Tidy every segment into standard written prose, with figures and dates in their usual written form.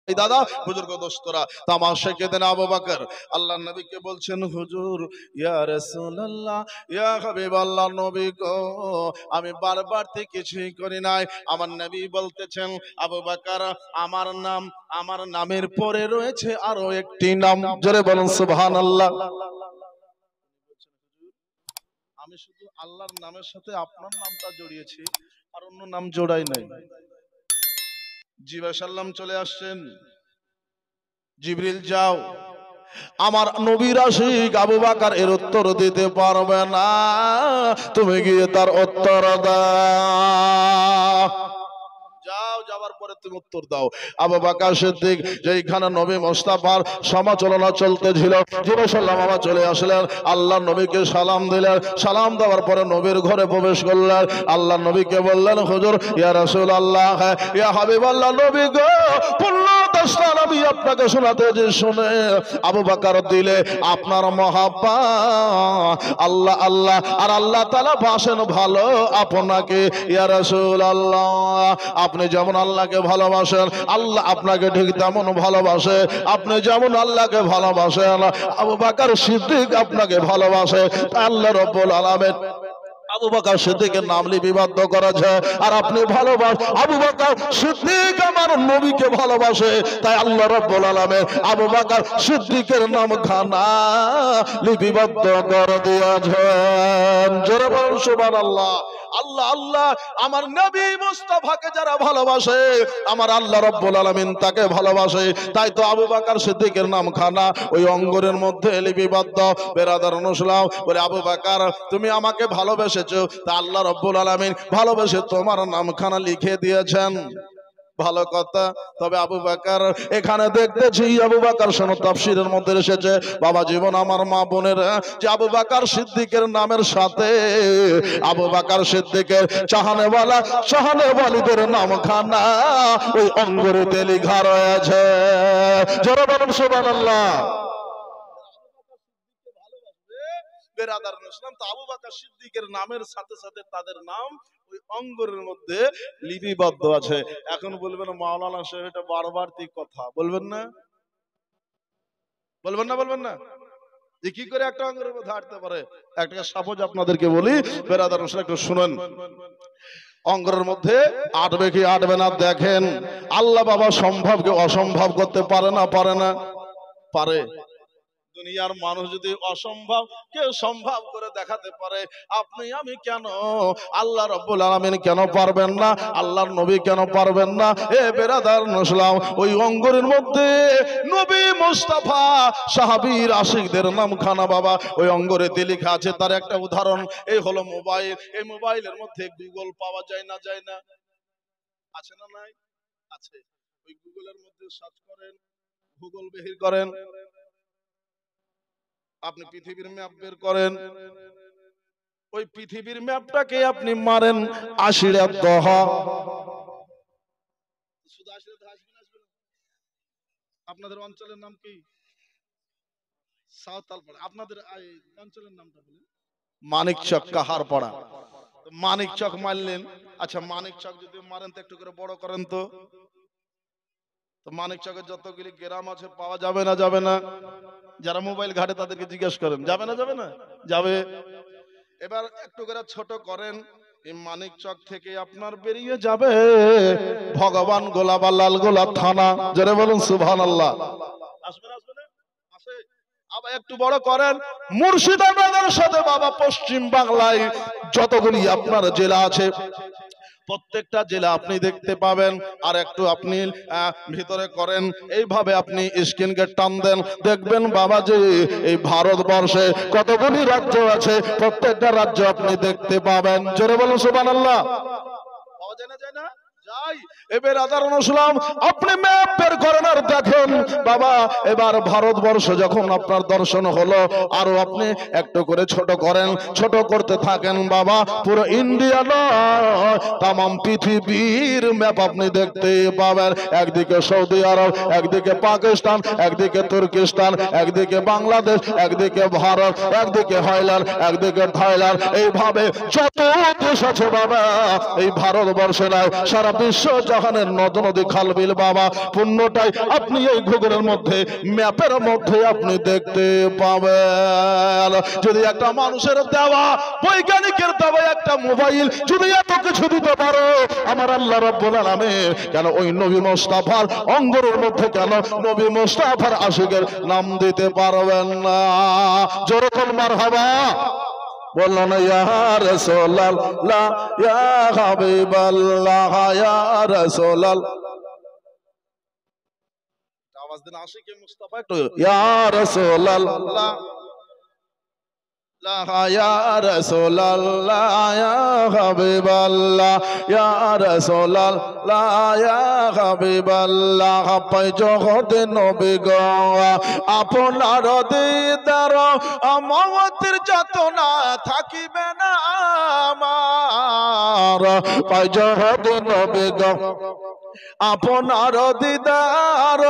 দাদা বুজুর্গ দোস্তরা তামাশাকে দেন আবু বকর আল্লাহর নবীকে বলছেন হুজুর ইয়া রাসূলুল্লাহ ইয়া হাবিবাল্লাহ নবী গো আমি বারবার থেকে কিছুই করি নাই। আমার নবী বলতেছেন আবু বকর আমার নামের পরে রয়েছে আরো একটি নাম, জোরে বলুন সুবহানাল্লাহ। আমি শুধু আল্লাহর নামের সাথে আপনার নামটা জড়িয়েছি, আর অন্য নাম জোড়াই নাই। জিব্রাইল সাল্লাম চলে আসছেন, জিবরিল যাও আমার নবীর আশিক আবু বকর এর উত্তর দিতে পারবে না, তুমি গিয়ে তার উত্তর দাও। যাও, যাওয়ার পরে তুমি উত্তর দাও। আবু বকর সিদ্দিক যেইখানে নবী মুস্তাফার সমালোচনা চলতেছিল, জিবরাইল সাল্লাম আবার চলে আসলেন, আল্লাহর নবীকে সালাম দিলেন। সালাম দেওয়ার পরে নবীর ঘরে প্রবেশ করলেন। আল্লাহর নবীকে বললেন হুজুর ইয়া রাসূলুল্লাহ ইয়া হাবিবাল্লাহ নবী গো, পূর্ণ দশটা নবী আপনাকে শোনাতে যে শুনে আবু বকর দিলে আপনার মহাব্বত আল্লাহ আল্লাহ আর আল্লাহ তাআলা বাসেন ভালো আপনাকে। ইয়া রাসূলুল্লাহ আপনি যেমন আল্লাহকে ভালোবাসেন আল্লাহ আপনাকে ঠিক তেমন ভালোবাসে, আপনি যেমন আল্লাহকে ভালোবাসেন আবু বকর সিদ্দিক আপনাকে ভালোবাসে। আল্লাহ রাব্বুল আলামিন আবু বকর সিদ্দিকের নাম লিপিবদ্ধ করেছে, আর আপনি ভালোবাসেন আবু বকর সিদ্দিক আমার নবীকে ভালোবাসে, তাই আল্লাহ রাব্বুল আলামিন আবু বকর সিদ্দিকের নাম খানা লিপিবদ্ধ করে দিয়েছেন। জোরে বলুন সুবহানাল্লাহ। আল্লাহ আল্লাহ আমার নবী মুস্তাফাকে যারা ভালোবাসে আমার আল্লাহ রাব্বুল আলামিন তাকে ভালোবাসে, তাই তো আবু বকর সিদ্দিকের নাম খানা ওই অঙ্গরের মধ্যে লিপিবদ্ধ। বেরাদারুন ইসলাম বলে আবু বকর তুমি আমাকে ভালোবেসেছো, তা আল্লাহ রাব্বুল আলামিন ভালোবেসে তোমার নামখানা লিখে দিয়েছেন। ভালো কথা। তবে আবু বকর এখানে দেখতেছি আবু বকর শোনো তাফসীরের মধ্যে এসেছে বাবা জীবন আমার মা বোনের যে আবু বকর সিদ্দিকের নামের সাথে আবু বকর সিদ্দিকের চাহানেওয়ালিদের নামখানা ওই অঙ্গরেতে লেখা রয়েছে। জোরে বলুন সুবহানাল্লাহ। বেরাদারুল ইসলাম তো আবু বকর সিদ্দিকের নামের সাথে সাথে তাদের নাম ওই অঙ্গরের মধ্যে লিপিবদ্ধ আছে। এখন বলবেন মাওলানা সাহেব এটা বারবারই কথা বলবেন না, বলবেন না, বলবেন না যে কি করে একটা অঙ্গরের মধ্যে হাঁটতে পারে। একটা সাপোজ আপনাদেরকে বলি বেরাদারুল ইসলাম একটু শুনেন। অঙ্গরের মধ্যে আটবে কি আটবে না দেখেন। আল্লাহ বাবা সম্ভবকে অসম্ভব করতে পারে না, পারে না? পারে। দুনিয়ার মানুষ যদি অসম্ভব কেউ সম্ভব করে দেখাতে পারে, আপনি আমি কেন, আল্লাহ রাব্বুল আলামিন কেন পারবেন না, আল্লাহর নবী কেন পারবেন না? এ বেরাদারুল ইসলাম ওই অঙ্গরের মধ্যে নবী মুস্তাফা সাহাবীর আশিকদের নামখানা বাবা ওই অঙ্গরেতে লেখা আছে। তার একটা উদাহরণ এই হলো মোবাইল। এই মোবাইলের মধ্যে গুগল পাওয়া যায় না, যায় না? আছে না নাই? আছে। ওই গুগলের মধ্যে সার্চ করেন, গুগল বের করেন, আপনি পৃথিবীর ম্যাপ বের করেন, ওই পৃথিবীর ম্যাপটাকে আপনি মারেন আশিরা দহা। শুধু আশিরা দহা আসবে না, আসবে না? আপনাদের অঞ্চলের নাম কি? সাঁওতালপাড়া। আপনাদের অঞ্চলের নামটা বলেন। মানিকচক কাহারপাড়া। মানিকচক মারলেন, আচ্ছা মানিকচক যদি মারেন তো একটু করে বড় করেন তো। মানিকচকের যতগুলি গ্রাম আছে পাওয়া যাবে না, যাবে না? যারা মোবাইল ঘাটে তাদেরকে জিজ্ঞেস করেন, যাবে না, যাবে না? যাবে। এবার একটু করে ছোট করেন, এই মানিকচক থেকে আপনার বেরিয়ে যাবে ভগবান গোলা বা লালগোলা থানা। জোরে বলুন সুবহানাল্লাহ। আসবে না, আসবে না? আসে। আবার একটু বড় করেন, মুর্শিদাবাদের সাথে বাবা পশ্চিম বাংলায় যতগুলি আপনার জেলা আছে প্রত্যেকটা জেলা আপনি দেখতে পাবেন। আর একটু আপনি ভিতরে করেন, এইভাবে আপনি স্ক্রিনকে টান দেন, দেখবেন বাবা যে এই ভারতবর্ষে কতগুলি রাজ্য আছে প্রত্যেকটা রাজ্য আপনি দেখতে পাবেন। জোরে বলুন সুবহানাল্লাহ। পাওয়া যায় না, যায় না? যাই। এবার আদারুল ইসলাম আপনি ম্যাপ বের করেন আর দেখেন বাবা এবার ভারতবর্ষ যখন আপনার দর্শন হলো, আরো আপনি একটু করে ছোট করেন, ছোট করতে থাকেন বাবা। পুরো ইন্ডিয়া নয়, তামাম পৃথিবীর ম্যাপ আপনি দেখতে পাবেন। একদিকে সৌদি আরব, একদিকে পাকিস্তান, একদিকে তুর্কিস্তান, একদিকে বাংলাদেশ, একদিকে ভারত, একদিকে হয়ল্যান্ড, একদিকে থাইল্যান্ড, এইভাবে যত দেশ আছে বাবা এই ভারতবর্ষে নয়, সারা বিশ্ব জাহানের নদ নদী খাল বিল বাবা পূর্ণটাই আপনি এই গুগলের মধ্যে, ম্যাপের মধ্যে আপনি দেখতে পাবেন। যদি একটা মানুষের দেওয়া, বৈজ্ঞানিকের দেওয়া একটা মোবাইল যদি এত কিছু দিতে পারো, আমার আল্লাহ রাব্বুল আলামিন কেন ওই নবী মুস্তাফার অঙ্গরের মধ্যে কেন নবী মুস্তাফার আশিকের নাম দিতে পারবেন না? জোরে বল মারহাবা। বললো না ইয়া রাসূলুল্লাহ ইয়া হাবিবাল্লাহ ইয়া রাসূলুল্লাহ, আওয়াজ দেন আশিকে মুস্তাফা একটু, ইয়া রাসূলুল্লাহ ইয়া রাসূলুল্লাহ ইয়া হাবিবাল্লাহ ইয়া রাসূলুল্লাহ ইয়া হাবিবাল্লাহ। পাই জগতে নবী গো আপনার দিদার মওতের যাতনা থাকিবে না আমার। পাই জগতে নবী গো আপনার দিদার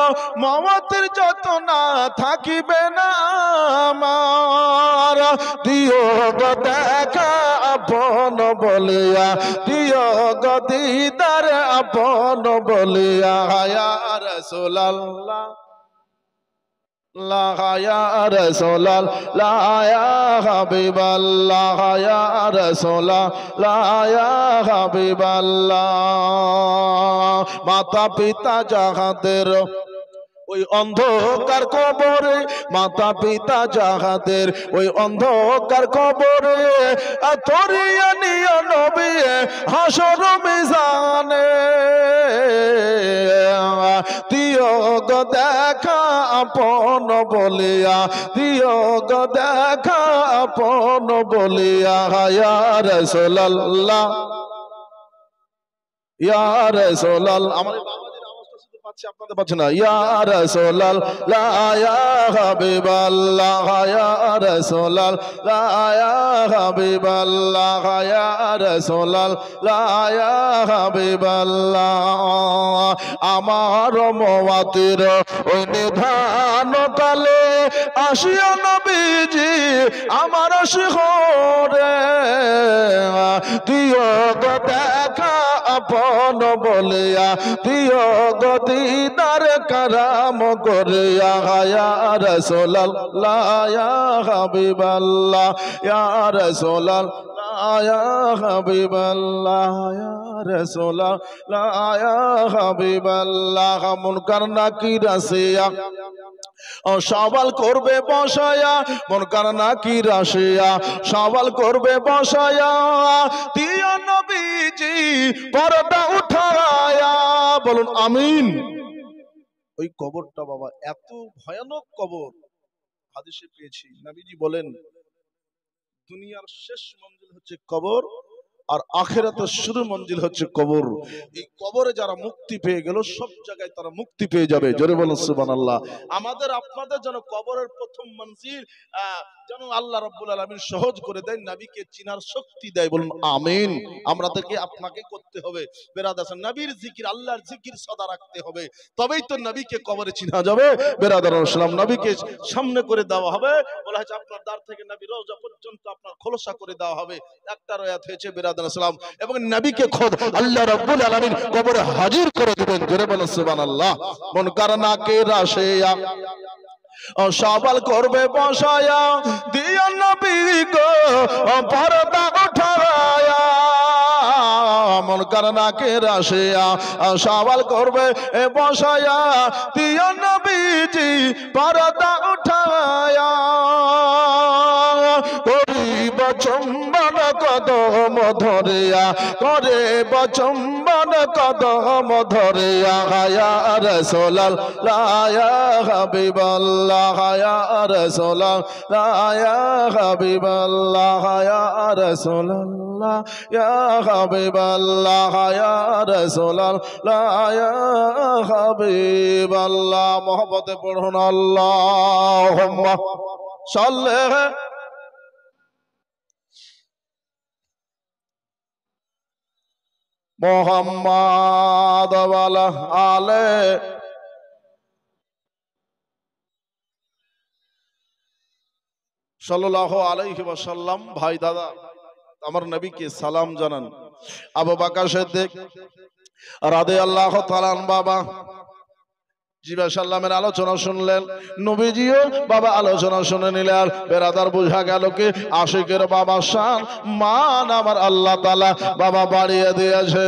মওতের যাতনা থাকিবে না আমার। দিও গো দেখা আপন বলিয়া, দিও গো দিদার আপন বলিয়া ইয়া রাসূলুল্লাহ ইয়া রাসূলুল্লাহ ইয়া হাবিবাল্লাহ ইয়া রাসূলুল্লাহ ইয়া হাবিবাল্লাহ। মাতা পিতা যাহাদের ওই অন্ধকার কবরে, মাতা পিতা যাহাদের ওই অন্ধকার কবরে, তরিয়া নিয়া নবী হাসর মিজানে। দিও গো দেখা আপন বলিয়া, দিও গো দেখা আপন বলিয়া ইয়া রাসূলুল্লাহ ইয়া রাসূলুল্লাহ। আমার আপনাদের পাচ্ছে না, ইয়া রাসূলুল্লাহ ইয়া হাবিবাল্লাহ ইয়া রাসূলুল্লাহ ইয়া হাবিবাল্লাহ ইয়া রাসূলুল্লাহ ইয়া হাবিবাল্লাহ। আমার মওয়াতের ওই নিধান কালে আসিয়া নবীজি আমার শিহরে, দিও গো দেখা আপন বলিয়া, দিও গো দিদার কারাম করিয়া ইয়া রাসূলুল্লাহ ইয়া হাবিবাল্লাহ ইয়া রাসূলুল্লাহ ইয়া হাবিবাল্লাহ ইয়া রাসূলুল্লাহ ইয়া হাবিবাল্লাহ। মুনকার নাকির আসিয়া সওয়াল করবে বসায়া, মুনকার নাকির আসিয়া সওয়াল করবে বসায়া, দিও নবীজি পর্দা উঠায়া। বলুন আমিন। ওই কবরটা বাবা এত ভয়ানক কবর, হাদিসে পেয়েছি নবীজি বলেন দুনিয়ার শেষ মঞ্জিল হচ্ছে কবর, আর আখিরাতের শুরু মঞ্জিল হচ্ছে কবর। এই কবরে যারা মুক্তি পেয়ে গেল সব জায়গায় তারা মুক্তি পেয়ে যাবে। জোরে বলুন সুবহানাল্লাহ। আমাদের আপনাদের যেন কবরের প্রথম মঞ্জিল যেন আল্লাহ রাব্বুল আলামিন সহজ করে দেন, নবীকে চিনার শক্তি দেয়। বলুন আমিন। আমাদেরকে আপনাকে করতে হবে বেরাদার, নবীর জিকির আল্লাহর জিকির সদা রাখতে হবে, তবেই তো নবীকে কবরে চিনা যাবে। বেরাদার ইসলাম, নবীকে সামনে করে দেওয়া হবে। বলা হয়েছে আপনার দ্বার থেকে নবী রওজা পর্যন্ত আপনার খোলসা করে দেওয়া হবে। একটা রায়াত হয়েছে বেরাদার ইসলাম, এবং নবীকে খোদ আল্লাহ রাব্বুল আলামিন কবরে হাজির করে দিবেন। জোরে বলুন সুবহানাল্লাহ। মুনকার নাকির আসিয়া সওয়াল করবে বসায়া, দিও নবী গো পর্দা উঠায়া। মুনকার নাকির আসিয়া সওয়াল করবে বসায়া, দিও নবীজি পর্দা উঠায়া। করিব চুম্বন কদম ধরিয়া, করিব চুম্বন কদম ধরিয়া ইয়া রাসূলুল্লাহ ইয়া হাবিবাল্লাহ ইয়া রাসূলুল্লাহ ইয়া হাবিবাল্লাহ ইয়া রাসূলুল্লাহ। আল্লাহ ইয়া হাবিবাল্লাহ ইয়া রাসূলুল্লাহ ইয়া হাবিবাল্লাহ। মহব্বতে পড়ুন আল্লাহুম্মা সাল্লি মুহাম্মাদ ওয়া আলা আলি সাল্লাল্লাহু আলাইহি ওয়াসাল্লাম। ভাই দাদা আমার নবীকে সালাম জানান। আবু বকর সিদ্দিক রাদিয়াল্লাহু তাআলা বাবা জিবা সাল্লামের আলোচনা শুনলেন, নবীজিও বাবা আলোচনা শুনে নিলেন। বেরাদার বোঝা গেল কি আশিকের বাবা শান মান আমার আল্লাহ তাআলা বাবা বাড়িয়ে দিয়েছে।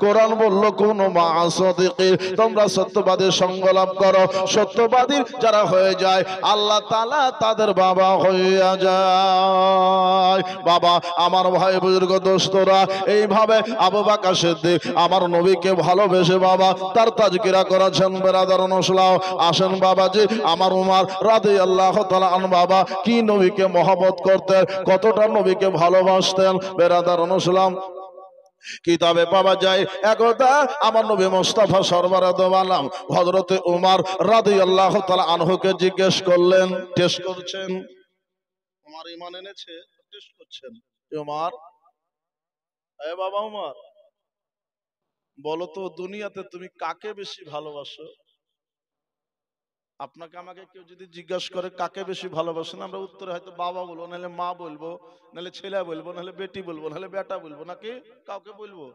কোরআন বলল কোন মা সাদিকি, তোমরা সত্যবাদীর সঙ্গ লাভ করো। সত্যবাদী যারা হয়ে যায় আল্লাহ তাআলা তাদের বাবা হইয়া যায়। বাবা আমার ভাই বুজুর্গ দোস্তরা, এইভাবে আবু বকর সিদ্দিক আমার নবীকে ভালোবেসে বাবা তার তাজকিরা করেছেন। আসেন বাবাজি আমার উমর রাদিয়াল্লাহু তাআলা আনহু বাবা কি নবীকে মহব্বত করতেন, কতটা নবীকে ভালোবাসতেন। বেরাদার অনুসলাম কিতাবে পাওয়া যায় একদা আমার নবী মুস্তাফা সরবরাহ দো আলম হযরতে উমর রাদিয়াল্লাহু তাআলা আনহুকে জিজ্ঞেস করলেন, টেস্ট করছেন উমর ঈমান এনেছে, টেস্ট করছেন উমর, এ বাবা উমর বলো তো দুনিয়াতে তুমি কাকে বেশি ভালোবাসো? আপনাকে আমাকে কেউ যদি জিজ্ঞাসা করে কাকে বেশি ভালোবাসেন, আমরা উত্তরে হয়তো বাবা বলবো, নাহলে মা বলবো, নাহলে ছেলে বলবো, নাহলে বেটি বলবো, নাহলে বেটা বলবো, নাকি কাউকে বলবো।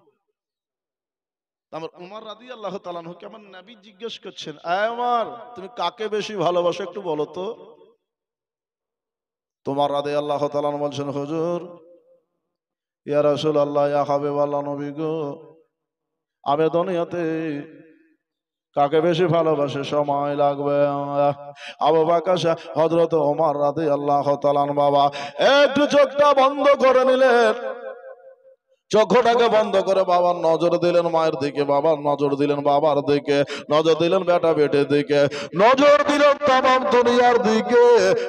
আমার উমর রাদিয়াল্লাহু তাআলা আনহুকে আমার নবী জিজ্ঞেস করছেন, এ উমর তুমি কাকে বেশি ভালোবাসো একটু বলো তো। তোমার রাদিয়াল্লাহু তাআলা আনহু বলছেন, হুজুর ইয়া রাসূলুল্লাহ ইয়া হাবিবাল্লাহ নবী গো, আমি দুনিয়াতে কাকে বেশি ভালোবাসে সময় লাগবে। আবু বকর হযরত ওমর রাদিয়াল্লাহু তাআলা বাবা একটু চোখটা বন্ধ করে নিলেন, চোখটাকে বন্ধ করে বাবার নজর দিলেন মায়ের দিকে, বাবার নজর দিলেন বাবার দিকে, নজর দিলেন বেটা বেটের দিকে, নজর দিলেন তামাম দুনিয়ার দিকে।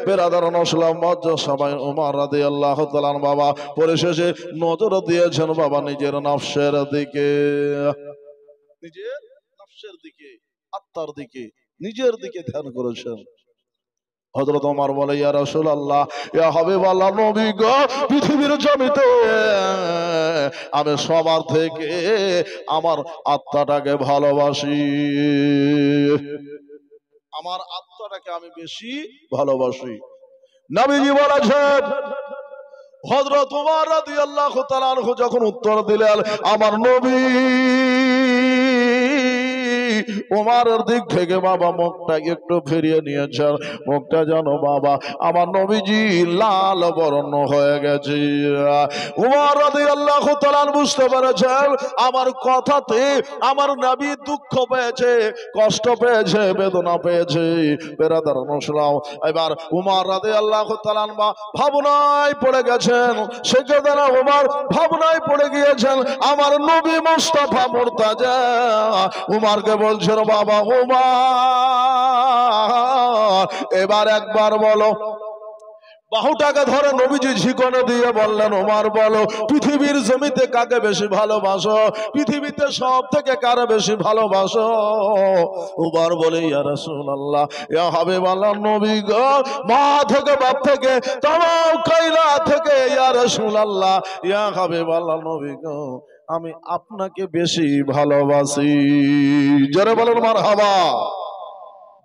বেরাদার নসলাম মজ্জ সবাই ওমর রাদিয়াল্লাহু তাআলা বাবা পরিশেষে নজর দিয়েছেন বাবা নিজের নফসের দিকে, নিজের নফসের দিকে, আত্মার দিকে, নিজের দিকে ধ্যান করেছেন। হযরত ওমর বলে, ইয়া রাসূলুল্লাহ ইয়া হাবিবাল্লাহ নবী গো, পৃথিবীর জমিতে আমি সবার থেকে আমার আত্মাটাকে ভালোবাসি, আমার আত্মাটাকে আমি বেশি ভালোবাসি। নবীজি বলেছেন, হযরত ওমর রাদিয়াল্লাহু তাআলা আনহু যখন উত্তর দিলেন, আমার নবী ওমরের দিক থেকে বাবা মুখটা একটু ফিরিয়ে নিয়েছেন, মুখটা যেন বাবা আমার নবীজি লাল বর্ণ হয়ে গেছে। ওমর রাদিয়াল্লাহু তাআলা বুঝতে পেরেছেন আমার কথাতে আমার নবী দুঃখ পেয়েছে, কষ্ট পেয়েছে, বেদনা পেয়েছে। বেরাদার মুসলাম এবার ওমর রাদিয়াল্লাহু তাআলা ভাবনায় পড়ে গেছেন, সেকেদারা ওমর ভাবনায় পড়ে গিয়েছেন। আমার নবী মুস্তাফা মুর্তাজা উমরকে বলছেন, বাবা উমর এবার একবার বলো। বাহুটাকে ধরে নবীজি ঝিকনে দিয়ে বললেন, ওমর বলো পৃথিবীর জমিতে কাকে বেশি ভালোবাসো, পৃথিবীতে সব থেকে কারে বেশি ভালোবাসো? ওমর বলে, ইয়া রাসূলুল্লাহ ইয়া হাবিবাল্লাহ নবী গো, মা থেকে বাপ থেকে तमाम কায়লা থেকে ইয়া রাসূলুল্লাহ ইয়া হাবিবাল্লাহ নবী গো, আমি আপনাকে বেশি ভালোবাসি। জোরে বলেন মারহাবা।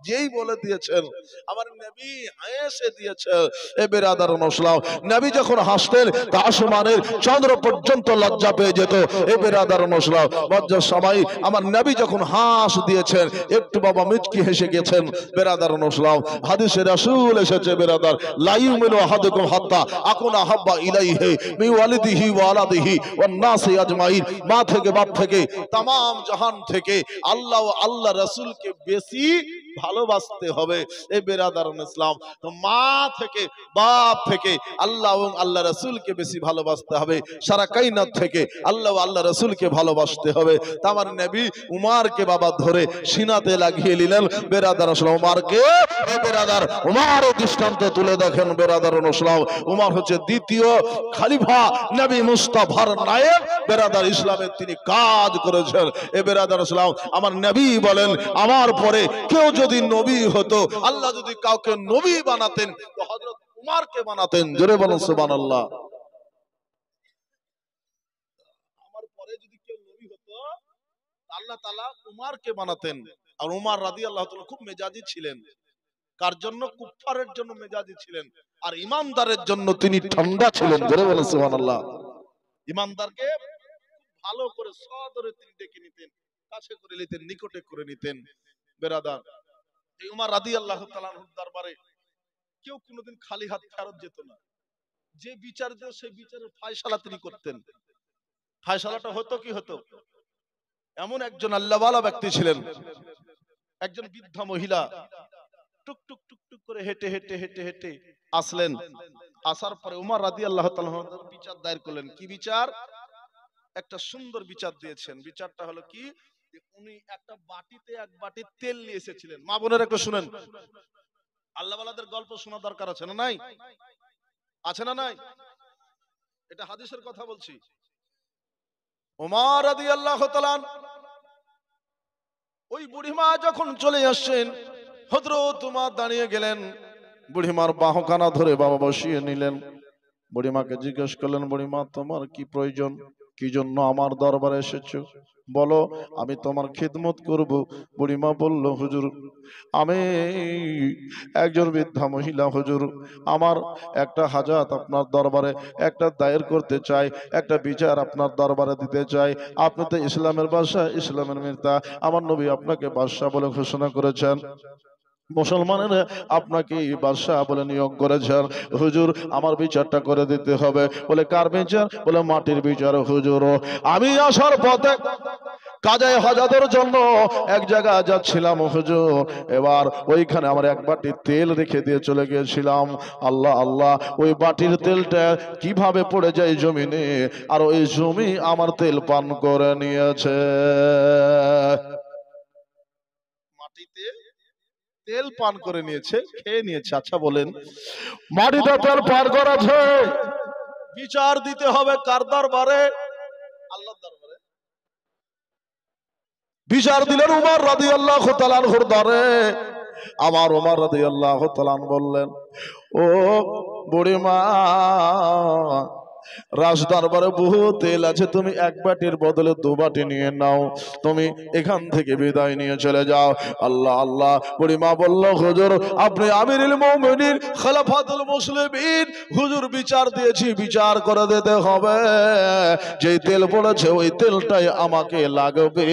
যেই বলে দিয়েছেন আমার নবী হেসে দিয়েছেন। এ বেরাদার মুসলাম নবী যখন হাসতেন তা আসমানের চন্দ্র পর্যন্ত লজ্জা পেয়ে যেত। এ বেরাদার মুসলাম লজ্জার সময় আমার নবী যখন হাস দিয়েছেন একটু বাবা মিচকি হেসে গেছেন। বেরাদার মুসলাম হাদিসে রাসূল এসেছে, বেরাদার লা ইউমিনু আহাদুকুম হাত্তা আকুনা হাব্বা ইলাইহি মিন ওয়ালিদিহি ওয়া ওয়ালাদিহি ওয়ান নাসি আজমাইন। মা থেকে বাপ থেকে तमाम জাহান থেকে আল্লাহ ও আল্লাহ রাসূলকে বেশি ভালোবাসতে হবে। এই বেরাদারান ইসলাম, তো মা থেকে বাপ থেকে আল্লাহ এবং আল্লাহ রাসূলকে বেশি ভালোবাসতে হবে। সারা কায়নাত থেকে আল্লাহ ও আল্লাহ রাসূলকে ভালোবাসতে হবে। তা আমার নবী উমারকে বাবা ধরে সিনাতে লাগিয়ে নিলেন। বেরাদারান ইসলাম উমারকে, বেরাদার উমারের দৃষ্টান্ত তুলে দেখেন। বেরাদারান ইসলাম উমার হচ্ছে দ্বিতীয় খলিফা, নবী মুস্তাফার নায়েব। বেরাদার ইসলামের তিনি কাজ করেছেন। এ বেরাদার ইসলাম, আমার নবী বলেন আমার পরে কেউ যদি নবী হতো, আল্লাহ যদি কাউকে নবী বানাতেন তো হযরত উমারকে বানাতেন। জোরে বলুন সুবহানাল্লাহ। আমার পরে যদি কেউ নবী হতো আল্লাহ তাআলা উমারকে বানাতেন। আর উমার রাদিয়াল্লাহু তাআলা খুব মেজাজি ছিলেন। কার জন্য? কুফফারের জন্য মেজাজি ছিলেন, আর ইমানদারের জন্য তিনি ঠান্ডা ছিলেন। জোরে বলুন সুবহানাল্লাহ। ইমানদারকে ভালো করে সদরে তিনি ডেকে নিতেন, কাছে করে নিতেন, নিকটে করে নিতেন। বেরাদার, এই উমার রাদিয়াল্লাহু তাআলা আনহুর দরবারে কেউ কোনোদিন খালি হাত ফেরত যেত না। যে বিচার দিত সেই বিচারের ফয়সালা তিনি করতেন। ফয়সালাটা হতো কি হতো? এমন একজন আল্লাহওয়ালা ব্যক্তি ছিলেন, একজন বৃদ্ধা মহিলা টুক টুক টুক টুক করে হেঁটে হেঁটে হেঁটে হেঁটে আসলেন। আসার পরে উমর রাদিয়াল্লাহু তাআলা বিচার দায়ের করলেন। কি বিচার? একটা সুন্দর বিচার দিয়েছেন। বিচারটা হলো কি, উনি একটা বাটিতে এক বাটি তেল নিয়ে এসেছিলেন। মা বোনেরা একটু শুনেন, আল্লাহওয়ালাদের গল্প শোনা দরকার আছে না নাই? আছে না নাই? এটা হাদিসের কথা বলছি। উমর রাদিয়াল্লাহু তাআলা ওই বুড়িমা যখন চলে আসছেন, হযরত উমর দাঁড়িয়ে গেলেন, বুড়িমার বাহুখানা ধরে বাবা বসিয়ে নিলেন। বুড়িমাকে জিজ্ঞেস করলেন, বুড়িমা তোমার কি প্রয়োজন? কি জন্য আমার দরবারে এসেছো? বলো, আমি তোমার খিদমত করব। বুড়িমা বলল, হুজুর আমি একজন বৃদ্ধা মহিলা, হুজুর আমার একটা হাজাত আপনার দরবারে একটা দায়ের করতে চাই, একটা বিচার আপনার দরবারে দিতে চাই। আপনি তো ইসলামের বাদশা, ইসলামের নেতা, আমার নবী আপনাকে বাদশা বলে ঘোষণা করেছেন, মুসলমানেরা আপনাকে বাদশাহ বলে নিয়োগ করেছেন। হুজুর আমার বিচারটা করে দিতে হবে। বলে কার বিচার? বলে মাটির বিচার। হুজুর আমি আসার পথে কাজায়ে হাজাতের জন্য এক জায়গায় যাচ্ছিলাম হুজুর, এবার ওইখানে আমার এক বাটি তেল রেখে দিয়ে চলে গিয়েছিলাম। আল্লাহ আল্লাহ, ওই বাটির তেলটা কিভাবে পড়ে যায় জমিনে, আর ওই জমি আমার তেল পান করে নিয়েছে। মাটিতে তেল পান করে নিয়েছে, খেয়ে নিয়েছে। আচ্ছা বলেন, মাটিতে তেল পান করেছে, বিচার দিতে হবে কার দরবারে? আল্লাহর দরবারে। বিচার দিলেন উমর রাদিয়াল্লাহু তাআলা আনহুর দরবারে। আমার উমর রাদিয়াল্লাহু তাআলা বললেন, ও বুড়িমা, রাজ দরবারে বহু তেল আছে, তুমি এক বাটির বদলে দু বাটি নিয়ে নাও, তুমি এখান থেকে বিদায় নিয়ে চলে যাও। আল্লাহ আল্লাহ। বুড়িমা বলল, হুজুর আপনি আমিরুল মুমিনিন, খলিফাতুল মুসলিমিন, হুজুর বিচার দিয়েছি, বিচার করে দিতে হবে। যেই তেল পড়েছে ওই তেলটাই আমাকে লাগবে।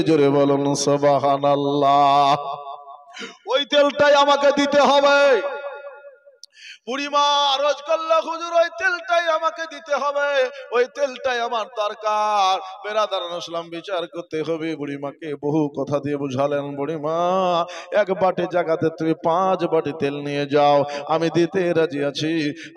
জোরে বলুন সুবহানাল্লাহ। ওই তেলটাই আমাকে দিতে হবে। বুড়িমা আরজ করলো, হুজুর ওই তেলটাই আমাকে দিতে হবে, ওই তেলটাই আমার দরকার। বেরাদারান ইসলাম, বিচার করতে হবে। বুড়িমাকে বহু কথা দিয়ে বুঝালেন, বুড়িমা এক বাটি জায়গাতে তুমি 5 বাটি তেল নিয়ে যাও, আমি দিতে রাজি আছি।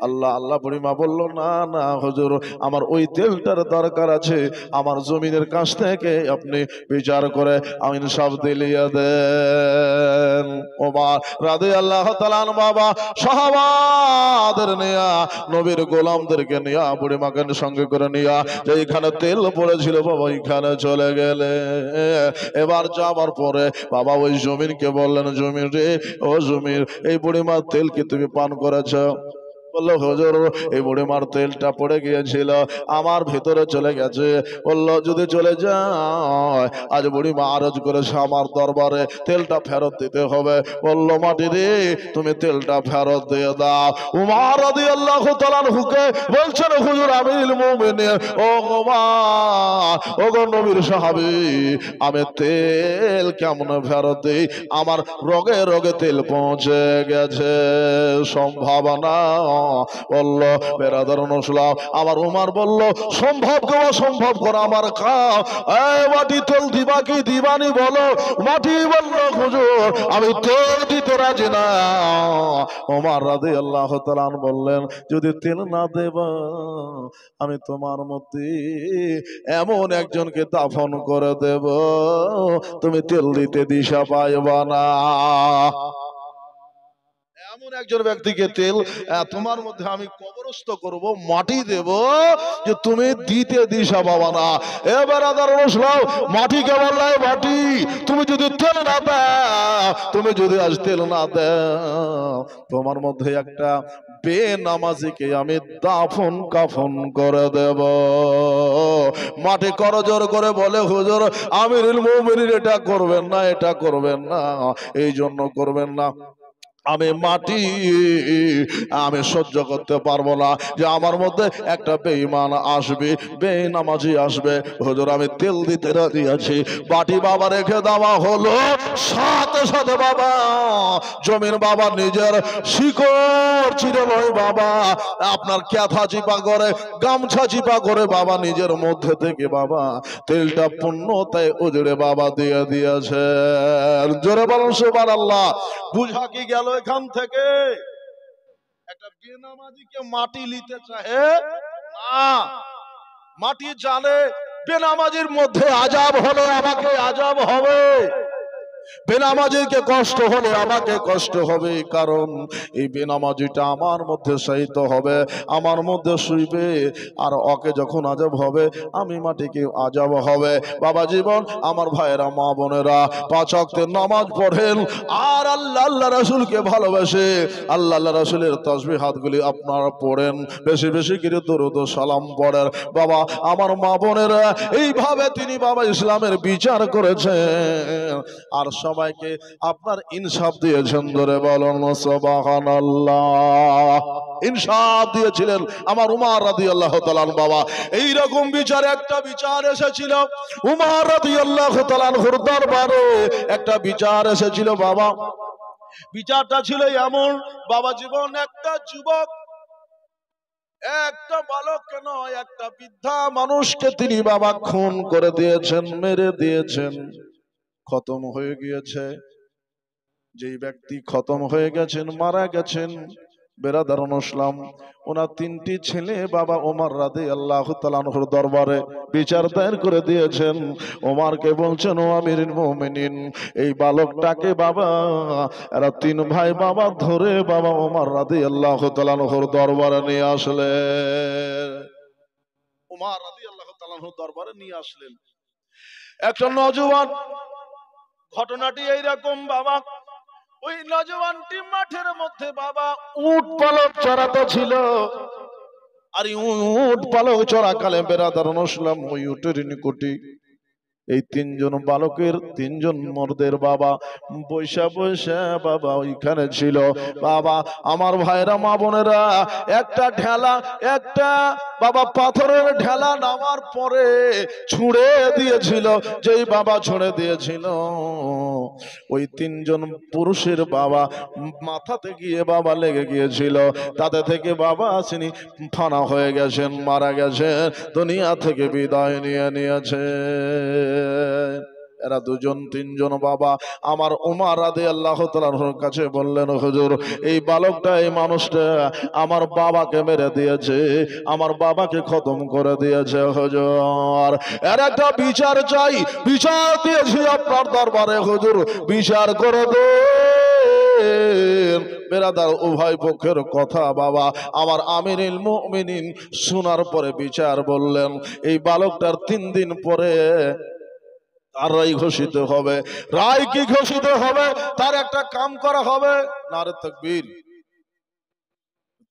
আল্লাহ আল্লাহ। বুড়িমা বলল, না না হুজুর, আমার ওই তেলটার দরকার আছে, আমার জমিনের কাছ থেকে আপনি বিচার করে আমি সব দিলিয়ে দেন। ওমর রাদিয়াল্লাহু তাআলা বাবা সাহাবা নিয়া, নবীর গোলামদেরকে নিয়া, বুড়িমাকে সঙ্গে করে নিয়া, যেখানে তেল পড়েছিল বাবা ওইখানে চলে গেলে। এবার যাবার পরে বাবা ওই জমিনকে বললেন, জমিন রে, ও জমিন, এই বুড়িমার তেল কি তুমি পান করেছ? বললো, হুজুর এই বুড়িমার তেলটা পড়ে গিয়েছিল, আমার ভিতরে চলে গেছে। বললো, যদি চলে যায়, আজ বুড়িমা আরজ করেছে আমার দরবারে তেলটা ফেরত দিতে হবে। বললো, মাটি রে, তুমি তেলটা ফেরত দিয়ে দাও। উমর রাদিয়াল্লাহু তাআলা হুকে বলছেন, হুজুর আমিরুল মুমিনিন, ও উমর, ও গো নবীর সাহাবী, আমি তেল কেমন ফেরত দেই? আমার রগে রগে তেল পৌঁছে গেছে, সম্ভাবনা বলল বেরাদার নসলাম আমার উমার বলল সম্ভব কেউ অসম্ভব করে আমার খাও মাটি তেল দিবা কি দিবানি বলো মাটি বলল হুজুর আমি তেল দিতে রাজি না ওমর রাদিয়াল্লাহু তাআলা বললেন যদি তেল না দেব আমি তোমার মধ্যে এমন একজনকে দাফন করে দেব তুমি তেল দিতে দিশা পাইবা না এমন একজন ব্যক্তিকে তেল তোমার মধ্যে আমি কবরস্থ করব মাটি দেব যে তুমি দিতে দিশা পাবা না এবার আদার রসলাও মাটিকে বললাই মাটি তুমি যদি তেল না দাও তুমি যদি আজ তেল না দাও তোমার মধ্যে একটা বেনামাজিকে আমি দাফন কাফন করে দেব মাটি করজোর করে বলে হুজুর আমিরুল মুমিনিন এটা করবেন না এটা করবেন না এই জন্য করবেন না আমি মাটি আমি সহ্য করতে পারবো না যে আমার মধ্যে একটা বেঈমান আসবে বেনামাজি আসবে হুজুর আমি তেল দিতে রাজি আছি বাটি বাবা রেখে দেওয়া হলো সাথে সাথে বাবা জমির বাবা নিজের শিকড় ছিঁড়ে লয় বাবা আপনার ক্যাথা চিপা করে গামছা চিপা করে বাবা নিজের মধ্যে থেকে বাবা তেলটা পূর্ণতায় উজড়ে বাবা দিয়ে দিয়েছে জোরে বলুন সুবহানাল্লাহ বুঝা কি গেল এখান থেকে একটা বেনামাজিকে মাটি নিতে চাহে না মাটি জানে বেনামাজির মধ্যে আযাব হলে আমাকে আযাব হবে বেনামাজিকে কষ্ট হলে আমাকে কষ্ট হবে কারণ এই বেনামাজিটা আমার মধ্যে শায়িত হবে আমার মধ্যে শুইবে আর ওকে যখন আযাব হবে আমি মাটিকে আযাব হবে বাবা জীবন আমার ভাইয়েরা মা বোনেরা পাঁচ ওয়াক্তের নামাজ পড়েন আর আল্লাহ রাসূলকে ভালোবাসে আল্লাহ রাসূলের তাসবিহাতগুলি আপনারা পড়েন বেশি বেশি করে দরুদ ও সালাম পড়েন বাবা আমার মা বোনেরা এইভাবে তিনি বাবা ইসলামের বিচার করেছেন আর সবাইকে আপনার ইনসাফ দিয়েছেন ধরে বলুন সুবহানাল্লাহ ইনসাফ দিয়েছিলেন আমার উমর রাদিয়াল্লাহু তাআলা বাবা এই রকম বিচার একটা বিচার এসেছিল উমর রাদিয়াল্লাহু তাআলা দরবারে একটা বিচার এসেছিল বাবা বিচারটা ছিল এমন বাবা জীবন একটা যুবক একটা বালককে নয় একটা বৃদ্ধা মানুষকে তিনি বাবা খুন করে দিয়েছেন মেরে দিয়েছেন খতম হয়ে গিয়েছে যেই ব্যক্তি খতম হয়ে গেছেন মারা গেছেন বেরাদার মুসলিম ওনার তিনটি ছেলে বাবা ওমর রাদিয়াল্লাহু তাআলা আনহুর দরবারে বিচার দায়ের করে দিয়েছেন ওমরকে বলছেন ও আমিরুল মুমিনিন এই বালকটাকে বাবা এরা তিন ভাই বাবা ধরে বাবা ওমর রাদিয়াল্লাহু তাআলা আনহুর দরবারে নিয়ে আসলেন ওমর রাদিয়াল্লাহু তাআলা আনহুর দরবারে নিয়ে আসলেন একটা নওজোয়ান ঘটনাটি এইরকম বাবা ওই নওজোয়ানটি মাঠের মধ্যে বাবা উট পালক চড়াতে ছিল আর উট পালক চড়াকালে বেরাদার মুসলিম ওই উটের নিকটে এই তিনজন বালকের তিনজন মর্দের বাবা বৈশা বৈশা বাবা ওইখানে ছিল বাবা আমার ভাইরা মা বোনেরা একটা ঢেলা একটা বাবা পাথরের ঢেলা নামার পরে ছুঁড়ে দিয়েছিল যেই বাবা ছুঁড়ে দিয়েছিল ওই তিনজন পুরুষের বাবা মাথাতে গিয়ে বাবা লেগে গিয়েছিল তাতে থেকে বাবা তিনি ফানা হয়ে গেছেন মারা গেছেন দুনিয়া থেকে বিদায় নিয়ে নিয়েছে এরা দুজন তিনজন বাবা আমার উমর রাদিয়াল্লাহু তাআলার কাছে বললেন হুজুর এই বালকটা এই মানুষটা আমার বাবাকে মেরে দিয়েছে আমার বাবাকে খতম করে দিয়েছে হুজুর এর একটা বিচার চাই বিচার দিয়েছি আপনার দরবারে হুজুর বিচার করে দেন বেরাদার উভয় পক্ষের কথা বাবা আমার আমিরুল মুমিনিন শোনার পরে বিচার বললেন এই বালকটার 3 দিন পরে তার রায় ঘোষিত হবে রায় কি ঘোষিত হবে তার একটা কাম করা হবে নারে তাকবীর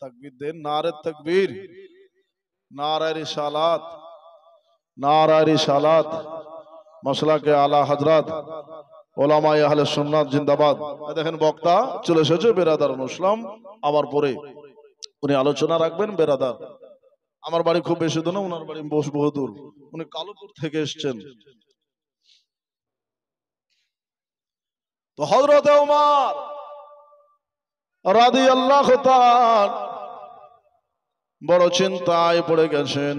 তাকবীর দেন নারে তাকবীর নারে রিসালাত নারে রিসালাত মাসলাকে আলা হযরত উলামায়ে আহলে সুন্নাত জিন্দাবাদ দেখেন বক্তা চলে এসেছে বেরাদার মুসলিম আমার পরে উনি আলোচনা রাখবেন বেরাদার আমার বাড়ি খুব বেশি দূর না ওনার বাড়ি বহু দূর উনি কালুপুর থেকে এসেছেন তো হযরত ওমর রাদিয়াল্লাহু তাআলা বড় চিন্তায় পড়ে গেছেন।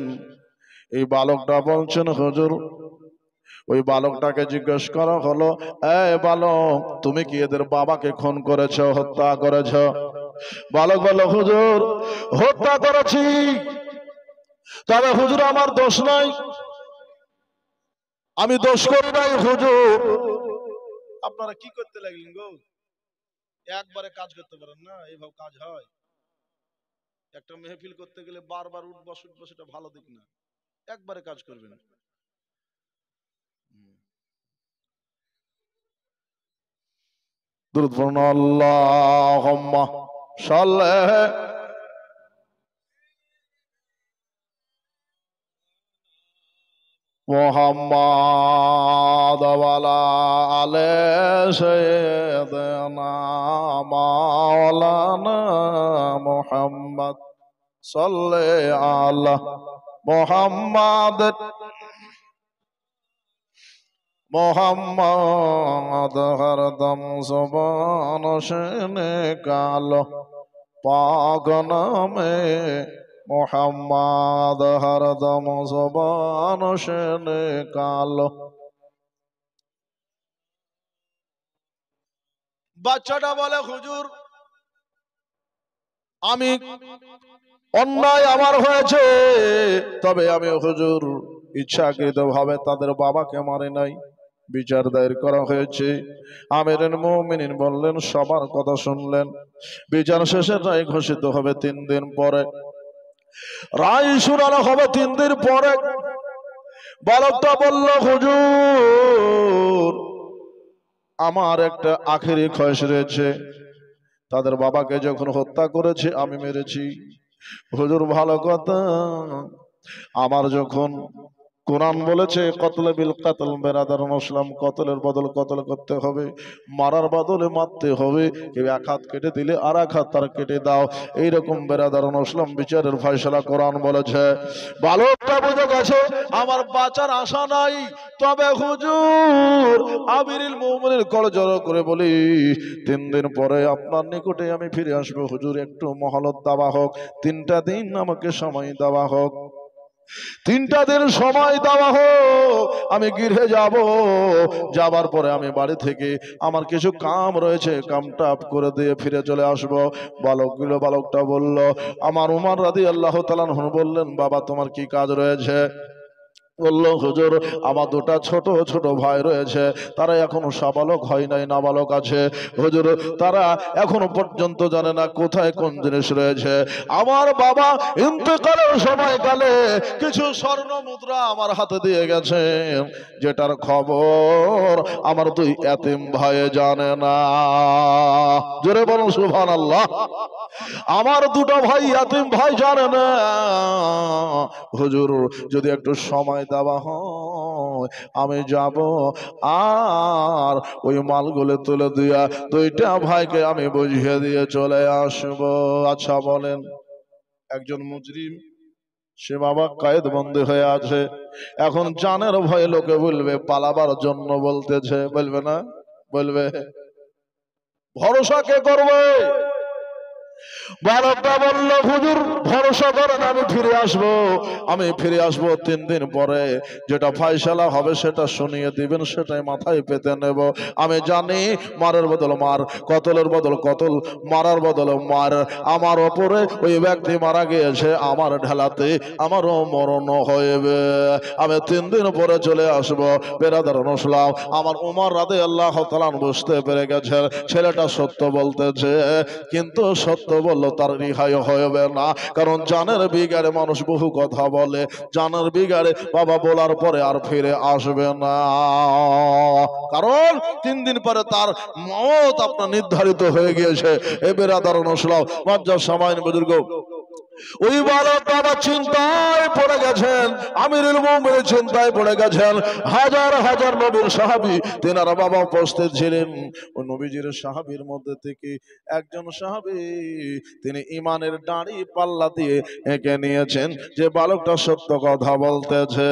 এই বালকটা বলছেন, হুজুর, ওই বালকটাকে জিজ্ঞেস করা হলো, এই বালক, তুমি কি এদের বাবাকে খুন করেছ, হত্যা করেছ? বালক বলল, হুজুর, হত্যা করেছি, তবে হুজুর আমার দোষ নাই, আমি দোষ করি নাই হুজুর। আপনারা কি করতে লাগলেন গো? একবারে কাজ করতে পারেন না, এইভাবে কাজ হয়? একটা মেহফিল করতে গেলে বারবার উঠবস উঠবস, এটা ভালো দিক না। একবারে কাজ করবেন। দুরূদ পড়ুন, আল্লাহুম্মা সাল্লি মুহাম্মাদ ওয়ালা আলে সাইয়্যিদিনা মাওলানা মুহাম্মদ সাল্লি আলা মুহাম্মাদ মোহাম্মদ হরদম জবান শনে কালো পাক নামে মোহাম্মদ হরদম জবান শনে কালো। বাচ্চাটা বলে, হুজুর, আমি অন্যায় আমার হয়েছে, তবে আমি হুজুর ইচ্ছাকৃত ভাবে তাদের বাবাকে মারি নাই, বিচার দায়ের করা হয়েছে। আমিরুল মুমিনিন বললেন, সবার কথা শুনলেন। বিচার শেষে রায় ঘোষিত হবে 3 দিন পরে, রায় শোনানো হবে 3 দিন পরে। বালকটা বলল, হুজুর, আমার একটা আখেরি খয়েশ রয়েছে, তাদের বাবাকে যখন হত্যা করেছে আমি মেরেছি। হুজুর ভালো কথা, আমার যখন কোরআন বলেছে কতলে বিল কাতল, বেরাদার মুসলিম, কতলের বদল কতল করতে হবে, মারার বদলে মারতে হবে, কেউ এক হাত কেটে দিলে আর এক হাত তার কেটে দাও, এইরকম বেরাদার মুসলিম বিচারের ফয়সালা কোরআন বলেছে। বালকটা বুঝে গেছে আমার বাঁচার আশা নাই, তবে হুজুর আমিরুল মুমিনিন করজোড়ে করে বলি, 3 দিন পরে আপনার নিকটে আমি ফিরে আসবো হুজুর, একটু মহলত দেওয়া হোক, 3টা দিন আমাকে সময় দেওয়া হোক, 3টা দিন সময় দেওয়া হোক, আমি গৃহে যাব, যাবার পরে আমি বাড়ি থেকে আমার কিছু কাম রয়েছে, কামটা করে দিয়ে ফিরে চলে আসব। বালকটা বলল, আমার উমর রাদিয়াল্লাহু তাআলা আনহু বললেন, বাবা তোমার কি কাজ রয়েছে? বলল, হুজুর আমার 2টা ছোট ছোট ভাই রয়েছে, তারা এখনো সাবালক হয় নাই, নাবালক আছে হুজুর, তারা এখনো পর্যন্ত জানে না কোথায় কোন জিনিস রয়েছে। আমার বাবা ইন্তেকালের সময়কালে কিছু স্বর্ণ মুদ্রা আমার হাতে দিয়ে গেছে, যেটার খবর আমার 2 এতিম ভাই জানে না। জোরে বলুন সুবহানাল্লাহ। আমার 2টা ভাই এতিম ভাই জানে না। হুজুর যদি একটু সময় দেওয়া হয় আমি যাব, আর ওই মালগুলো তুলে দিয়া 2টা ভাইকে আমি বুঝিয়ে দিয়ে চলে আসব। আচ্ছা বলেন, একজন মুজরিম, সে বাবা কয়েদ বন্দী হয়ে আছে, এখন জানের ভয়ে লোকে বলবে পালাবার জন্য বলতেছে, বলবে না? বলবে। ভরসা কে করবে? বালকটা বলল, হুজুর ভরসা করেন, আমি ফিরে আসবো, আমি ফিরে আসবো 3 দিন পরে, যেটা ফয়সালা হবে সেটা শুনিয়ে দিবেন, সেটাই মাথায় পেতে নেব। আমি জানি মারের বদল মার, কতলের বদল কতল, মারার বদল মার, আমার ওপরে ওই ব্যক্তি মারা গিয়েছে, আমার ঢেলাতে আমারও মরণ হইবে, আমি 3 দিন পরে চলে আসবো। বেরাদার মুসলিম, আমার উমর রাদিয়াল্লাহু তাআলা বুঝতে পেরে গেছে ছেলেটা সত্য বলতেছে, কিন্তু সত্য বললো তার রিহাই হবে না, কারণ জানের বিগাড়ে মানুষ বহু কথা বলে, জানের বিগাড়ে বাবা বলার পরে আর ফিরে আসবে না, কারণ 3 দিন পরে তার মওত আপনার নির্ধারিত হয়ে গিয়েছে। এ বেরাদার মুসলিম, লজ্জার সময় বুজুর্গ, ওই বালক বাবা চিন্তায় পড়ে গেছেন, আমিরুল মুমিনিন চিন্তায় পড়ে গেছেন। হাজার হাজার নবীর সাহাবী তেনারা বাবা উপস্থিত ছিলেন। ওই নবীজির সাহাবীর মধ্যে থেকে একজন সাহাবী, তিনি ইমানের দাড়ি পাল্লা দিয়ে এঁকে নিয়েছেন যে বালকটা সত্য কথা বলতেছে।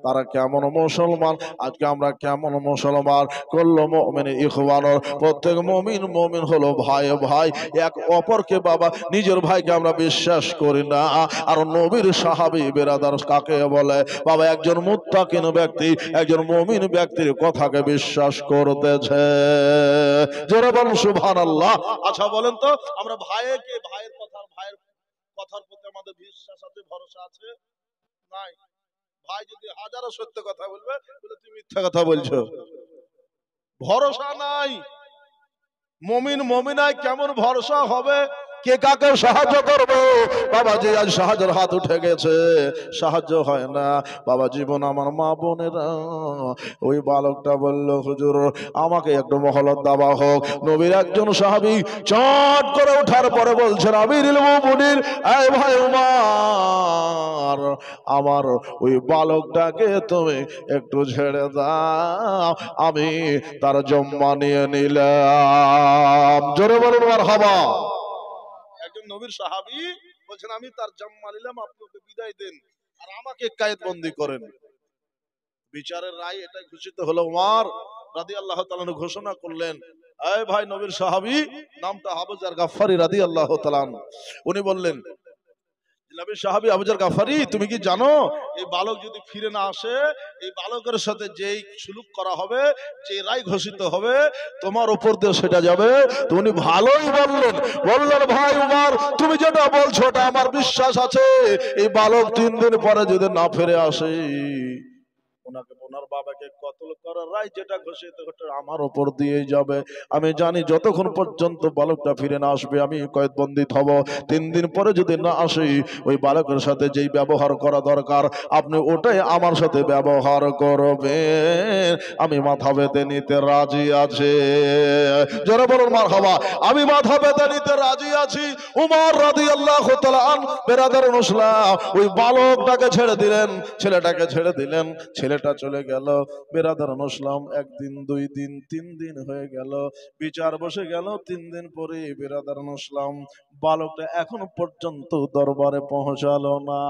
তারা কেমন মুসলমান, আজকে আমরা কেমন মুসলমান? কুল্লু মুমিনিন ইখওয়ানুন, প্রত্যেক মুমিন হলো ভাই ভাই, এক অপরকে বাবা নিজের ভাইকে আমরা বিশ্বাস করি না। আর নবীর সাহাবী বেরাদার কাকে বলে? বাবা একজন মুত্তাকিন ব্যক্তি, একজন মুমিন ব্যক্তির কথাকে বিশ্বাস করতেছে। জোরে বলুন সুবহানাল্লাহ। আচ্ছা বলেন তো, আমরা ভাইয়ের কথার প্রতি আমাদের বিশ্বাস আছে, ভরসা আছে? নাই। ভাই যদি হাজারো সত্য কথা বলবে, বলে তুমি মিথ্যা কথা বলছো, ভরসা নাই। মুমিন মুমিনায় কেমন ভরসা হবে? কে কাকে সাহায্য করবে? বাবাজি আজ সাহায্যের হাত উঠে গেছে, সাহায্য হয় না। বাবা জীবন আমার মা বোনেরা, ওই বালকটা বলল হুজুর আমাকে একটু মহলত দেওয়া হোক। নবীর একজন সাহাবী চট করে ওঠার পরে বলছেন, আমিরুল মুমিনিন এই ভাই উমর, আমার ওই বালকটাকে তুমি একটু ছেড়ে দাও, আমি তার জম্মা নিয়ে নিলাম। জোরে বলুন মারহাবা। একজন নবীর সাহাবী বলছেন, আমি তার জম্মা নিলাম, আপনি ওকে বিদায় দেন আর আমাকে কায়েদবন্দি করেন। বিচারের রায় এটা ঘোষিত হলো। উমর রাদিয়াল্লাহু তাআলা আনহু ঘোষণা করলেন, এই ভাই নবীর সাহাবী, নামটা আবু যার গাফফারী রাদিয়াল্লাহু তাআলা আনহু। উনি বললেন, নবীর সাহাবী আবু যার গাফফারী, তুমি কি জানো এই বালক যদি ফিরে না আসে, এই বালকের সাথে যেই সুলুক করা হবে, যে রায় ঘোষিত হবে, তোমার উপর দিয়ে সেটা যাবে। তো উনি ভালোই বললেন, ভাই উমর তুমি যেটা বলছো ওটা আমার বিশ্বাস আছে। এই বালক 3 দিন পরে যদি না ফিরে আসে, ওনাকে ওনার বাবাকে কতল করার রায় যেটা ঘোষিত হচ্ছে আমার উপর দিয়ে যাবে। আমি জানি যতক্ষণ পর্যন্ত বালকটা ফিরে না আসবে আমি কয়েদবন্দি হব। 3 দিন পরে যদি না আসে, ওই বালকের সাথে যেই ব্যবহার করা দরকার আপনি ওটাই আমার সাথে ব্যবহার করবেন। আমি মাথা পেতে নিতে রাজি আছি। যারা বলুন মারহাবা। আমি মাথা পেতে নিতে রাজি আছি। উমর রাদিয়াল্লাহু তাআলা আন বেরাদার মুসলিম ওই বালকটাকে ছেড়ে দিলেন, ছেলেটাকে ছেড়ে দিলেন। ছেলেটা চলে গেল। বেরাদার মুসলিম 1 দিন 2 দিন 3 দিন হয়ে গেল, বিচার বসে গেল। 3 দিন পরে বেরাদার মুসলিম বালকটা এখনো পর্যন্ত দরবারে পৌঁছালো না।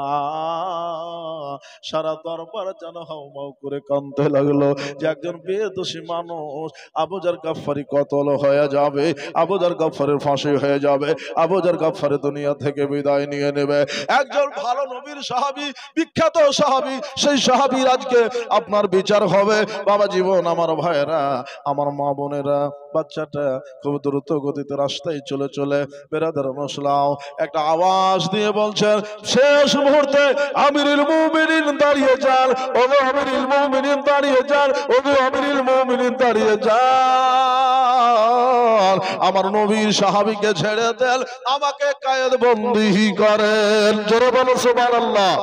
সারা দরবার যেন হাউমাউ করে কাঁদতে লাগলো যে একজন বেদোষী মানুষ আবু যার গাফফারী কতল হয়ে যাবে, আবু যার গাফফারের ফাঁসি হয়ে যাবে, আবু যার গাফফার দুনিয়া থেকে বিদায় নিয়ে নেবে। একজন ভালো নবীর সাহাবী, বিখ্যাত সাহাবী, সেই সাহাবীর আজকে আপনার বিচার হবে। বাবা জীবন আমার ভাইয়েরা, আমার মা বোনেরা, বাচ্চাটা খুব দ্রুত গতিতে রাস্তায় চলে চলে বেরাদার মুসলিম একটা আওয়াজ দিয়ে বলছেন, শেষ মুহূর্তে আমিরুল মুমিনিন দাঁড়িয়ে যান, ওগো আমিরুল মুমিনিন দাঁড়িয়ে যান, ওগো আমিরুল মুমিনিন দাঁড়িয়ে যান, আমার নবীর সাহাবীকে ছেড়ে দেন, আমাকে কায়েদবন্দি করেন। জোরে বলো সুবহানাল্লাহ।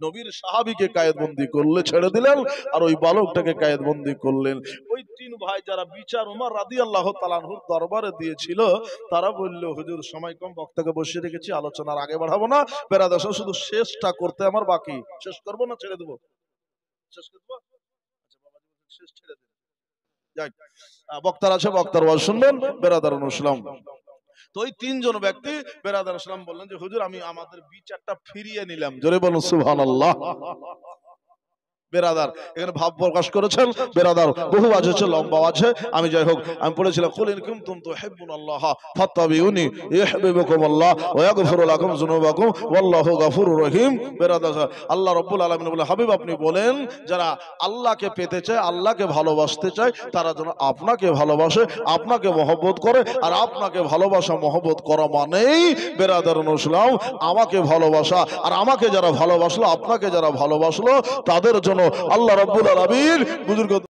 নবীর সাহাবীকে কায়েদবন্দি করলে ছেড়ে দিলেন, আর ওই বালকটাকে কায়েদবন্দি করলেন। ওই 3 ভাই যারা বিচার উমর রাদিয়াল্লাহু তাআলা আনহুর দরবারে দিয়েছিল, তারা বলল হুজুর সময় কম, বক্তাকে বসিয়ে রেখেছি, আলোচনার আগে বাড়াবো না। বেরাদার শুধু শেষটা করতে আমার বাকি। শেষ করব না ছেড়ে দেব? শেষ করব। আচ্ছা বাবা শেষ ছেড়ে দেন। যাক, বক্তার আছে, বক্তার ওয়াজ শুনবেন। বেরাদার মুসলিম তো ওই 3 জন ব্যক্তি বেরাদার ইসলাম বললেন যে হুজুর আমি আমাদের বিচারটা ফিরিয়ে নিলাম। জোরে বলুন সুবহানাল্লাহ। বেরাদার এখানে ভাব প্রকাশ করেছেন। বেরাদার বহু ওয়াজ আছে, লম্বা আছে, আমি যাই হোক আমি পড়েছিলাম কুল ইন কুনতুম তুহিব্বুনাল্লাহ ফাত্তাবিউনি ইউহিব্বুকুমুল্লাহ ওয়া ইয়াগফিরু লাকুম যুনুবাকুম ওয়াল্লাহু গফুরুর রহিম। বেরাদার আল্লাহ রাব্বুল আলামিন বলে, হাবিব আপনি বলেন যারা আল্লাহকে পেতে চায়, আল্লাহকে ভালোবাসতে চায়, তারা যেন আপনাকে ভালোবাসে, আপনাকে মহব্বত করে। আর আপনাকে ভালোবাসা মহব্বত করা মানেই বেরাদার মুসলিম আমাকে ভালোবাসা। আর আমাকে যারা ভালোবাসলো, আপনাকে যারা ভালোবাসলো, তাদের জন্য আল্লাহ রাব্বুল আলামিন বুজুর্গ